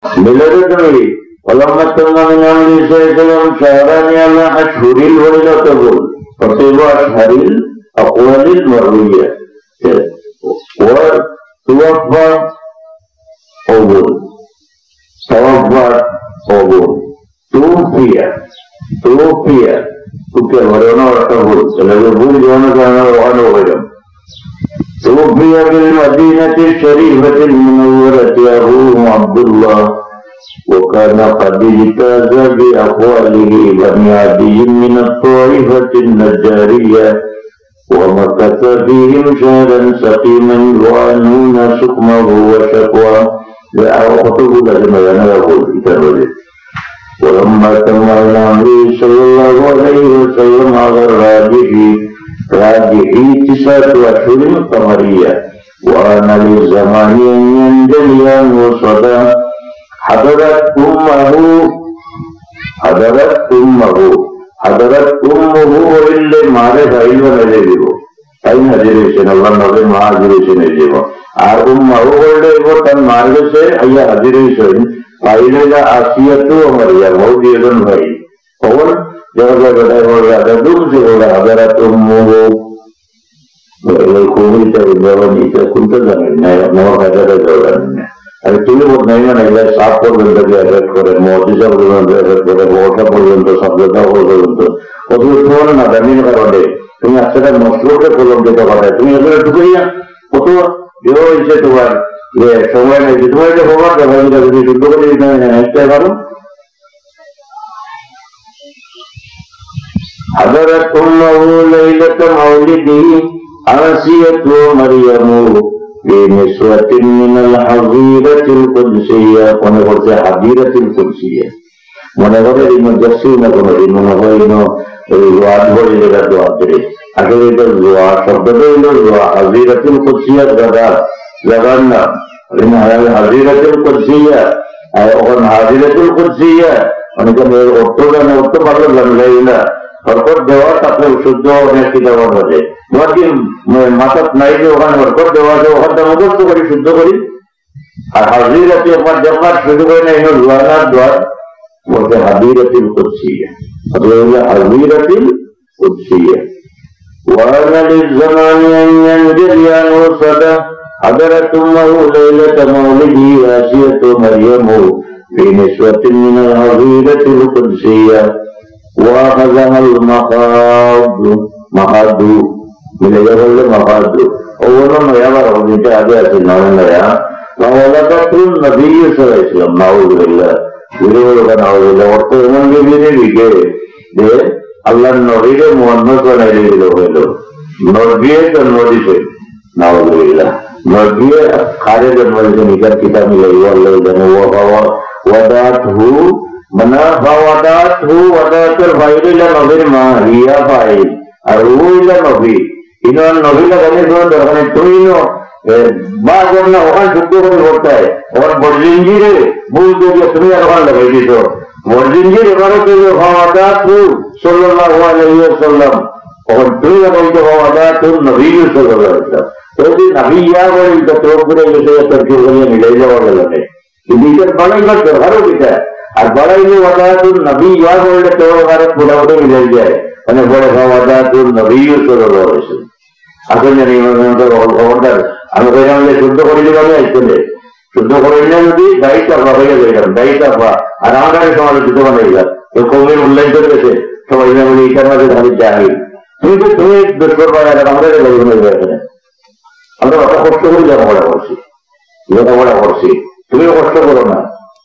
মিলাদুন নবী ولما تم من أمر صلى الله عليه وسلم شهران على أشهر الولد تقول فصيب أشهر الأقوال المروية وتوفى أول توفى توفي ورنا تقول الأول جوانا كان وأنا وغيرهم توفي بالمدينة الشريفة المنورة أبو عبد الله وكان قد اجتاز بأقواله بني عدي من الطائفة النجارية ومكث فيهم شهرا سقيما يعانون سقمه وشكواه لأعوقته لازم ينال ولما تم النبي صلى الله عليه وسلم على راجح 9 أشهر قمرية وأنا للزمان أن ينجلي وصدا حضرت أمه إلا مارے بھائی نظر দিব তাই হাজির হয়েছেন আল্লাহ নবী মা হাজির হয়েছেন এই জীব আর উম্মাহু বললে এবার তার মার গেছে আইয়া হাজির হয়েছেন পাইলেলা আসিয়াতু মারিয়া বহু দুজন ভাই কখন জগৎ বেটায় বলবে আদাদু যে বলে হাজারাত উম্মুহু এই কবিতা ব্যবনীত কোনটা জানেন না নওয়া হাজারে জানেন না আর তুমি নাই মানে সাপ পর্যন্ত অ্যারেস্ট করে মহাদিসা পর্যন্ত অ্যারেস্ট করে বর্ষা পর্যন্ত শব্দতা পর্যন্ত অথবা তোমার না দামির কারণে তুমি আজকে মশলকে প্রলম্বিত করায় তুমি এগুলো ঢুকাইয়া কত ইয়ে হয়েছে তোমার সময় নেই তোমার যে হবার দেখা যদি শুদ্ধ করে চেষ্টা করো حضرت أمه ليلة مولده آسية مريم في نسوة من الحظيرة القدسية ونقول حظيرة القدسية ونقول المجسين ونقول الوعد ولد الدعاء আসলে এটা জোয়া শব্দটা হইল জোয়া হাজিরাতুল কুদসিয়া জাগান্না হাজিরাতুল কুদসিয়া ওখানে হাজিরাতুল কুদসিয়া অনেকে অর্থ ভালো লাগে না হরকত দেওয়া তাকে শুদ্ধ অনেক কিতাব আছে তোমার কি মাথাত নাই যে ওখানে হরকত দেওয়া আছে ওখানটা মুখস্থ করি শুদ্ধ করি আর হাজিরাতে আমার দেখার শুরু করে না এগুলো দোয়ানার দোয়ার বলতে হাজিরাতুল কুদসিয়া হাজিরাতুল কুদসিয়া وأنا للزمان أن ينجلي عنه صدى حضرت أمه ليلة مولده آسية مريم في نسوة من الحظيرة القدسية وأخذها المخاض من يقول المخاض أولا ما يبقى رضيت هذا سنونا يا فولدته النبي صلى الله عليه وسلم نعوذ بالله يقول نعوذ بالله وقتهم بمن بيجي আল্লাহ নবীকে মুহাম্মদ বানাইলে দিল হইল নবীয়ে জন্ম দিছে নাউযুবিল্লাহ নবীয়ে খারে জন্ম দিছে নিকার কিতাব মিলাই আল্লাহ জানে ওয়াদাতহু মানা ওয়াদাতহু ওয়াদাতুল ফাইলিলা নবীর মা রিয়া ফাইল আর ওইলা নবী ইনার নবীলা গানে কোন দরকার তুইনো বা করনা ওখান শুদ্ধ করে করতে ওর বড়জিঞ্জিরে ভুল দিয়ে তুমি আর ওখান লাগাই দিছো বড়জিঞ্জির এবারে ওয়াদাতহু সাল্লাল্লাহু আলাইহি ওয়াসাল্লাম और দুই বলতে ওয়াদাতুন নবী সাল্লাল্লাহু আলাইহি ওয়াসাল্লাম যদি নবী ইয়া বলে তো তোরে যে তরকিব করে মিলে যাওয়া লাগে কিন্তু এটা বড়ই করতে ভালো দিতে আর বড়ই ওয়াদাতুন নবী ইয়া বলে তো ওরে পুরোপুরি মিলে যায় মানে বড় ওয়াদাতুন নবী সাল্লাল্লাহু আলাইহি ওয়াসাল্লাম আসলে জানি মানে অর্ডার আমি বললাম শুদ্ধ করে দিলাম আসলে শুদ্ধ করে দিলে যদি দায়িত্ব হয়ে যায় দায়িত্ব আর আমাদের সমালোচিত বানাই যায় এই কৌমের উল্লেখ করেছে সবাই বলি এটার মাঝে ধারিত জানি তুমি তো তুমি দুষ্কর আমাদের আমরা অত কষ্ট করে লেখাপড়া করছি লেখাপড়া করছি তুমিও কষ্ট করো না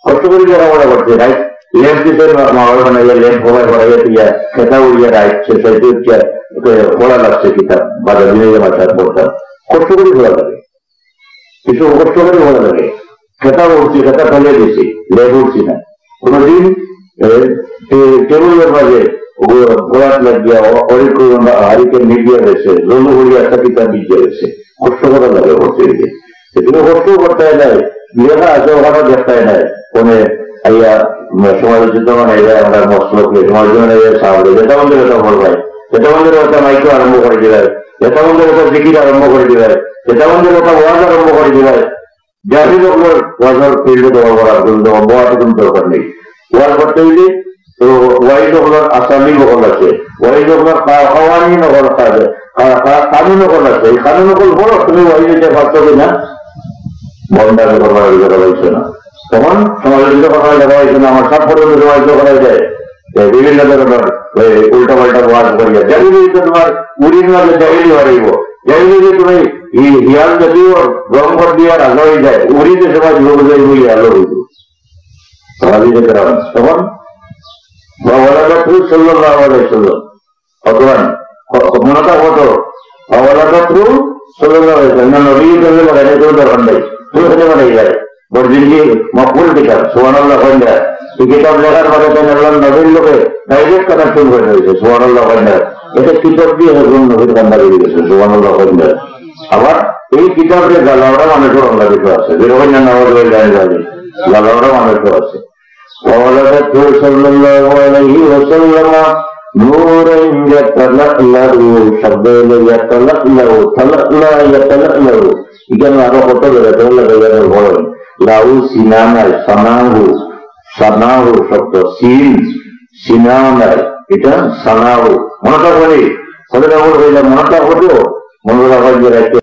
কষ্ট করে লেখাপড়া করছি রাইট লেন্স দিতে মাওয়ার বানাইয়া লেন্স মোবাইল বানাইয়া দিয়া খেতা উড়িয়া রাইট ওকে পড়া লাগছে কিতাব বাজার দিনে বাচ্চার পড়তাম কষ্ট করে ঘোরা লাগে কিছু কষ্ট করে ঘোরা লাগে খেতা উঠছি খেতা ফেলে দিছি লেখ উঠছি না কোনদিন টেবিলের মাঝে গোলাপ লাগিয়া হারিকে মিডিয়া রয়েছে ললু হরিয়া কিতাব মিডিয়া রয়েছে কষ্ট করা লাগে হচ্ছে এগুলো কষ্ট করতে নাই লেখা আছে ওখানে দেখতে নাই কোনে আইয়া সমালোচিত মানে আমরা মশলকে সমালোচনা সাহায্য যেটা আমাদের কথা বলবাই যেটা আমাদের কথা মাইকো আরম্ভ করে দিলায় যেটা আমাদের কথা জিকির আরম্ভ করে দিলায় যেটা আমাদের কথা ওয়াজ আরম্ভ করে দিলায় জাহির হলো ওয়াজার ফিল্ডে দেওয়া করার জন্য বয়াতে কোনো দরকার নেই। ওয়াজ করতে হইলে তো ওয়াইজ হলার আসামি নকল আছে, ওয়াইজ হলার কাওয়ানি নকল আছে, কানুন নকল আছে। এই কানুন নকল বলো তুমি ওয়াইজে যে পারছো কিনা বন্ধাকে কথা দেখা হয়েছে না, তখন সমালোচিত কথা দেখা হয়েছে না। আমার সব পর্যন্ত সমালোচিত করা যায় বিভিন্ন ধরনের উল্টা পাল্টা ওয়াজ করিয়া জাহিলি তো তোমার উড়ির মাঝে জাহিলি হারাইব। জাহিলি তুমি হিয়াল যদিও রং করে দিয়ে আলো হয়ে যায়, উড়িতে সমাজ লোক যাই বলি আলো হইব তখন ভগবান মনতা কত অবলাদু দরকার নেই, বানাই যায় বড়দিনকে মকবুল কিতাব সুবহানাল্লাহ হয়ে যায়। এই কিতাব লেখার পরে আল্লাহ নবীর লোকে ডাইরেক্ট কানেকশন হয়ে রয়েছে সুবহানাল্লাহ হয়ে যায়। এটা কিতাব দিয়ে নবীর কান্না বেরিয়ে গেছে সুবহানাল্লাহ হয়ে যায়। আবার এই কিতাবের গালাওড়া মানুষের অঙ্গাদিত আছে, যেরকম নামাজ হয়ে যায় গালাওড়া মানুষের আছে। وولدته صلى الله عليه وسلم نورا يتلألأ شباب يتلألأ تلألأ يتلألأ এখানে আরো কত বলেন লাউ সিনামায় সানাহু সানাহু শব্দ সিন সিনামায় এটা সানাহু মনটা বলি মনটা হতো মনটা রাখতে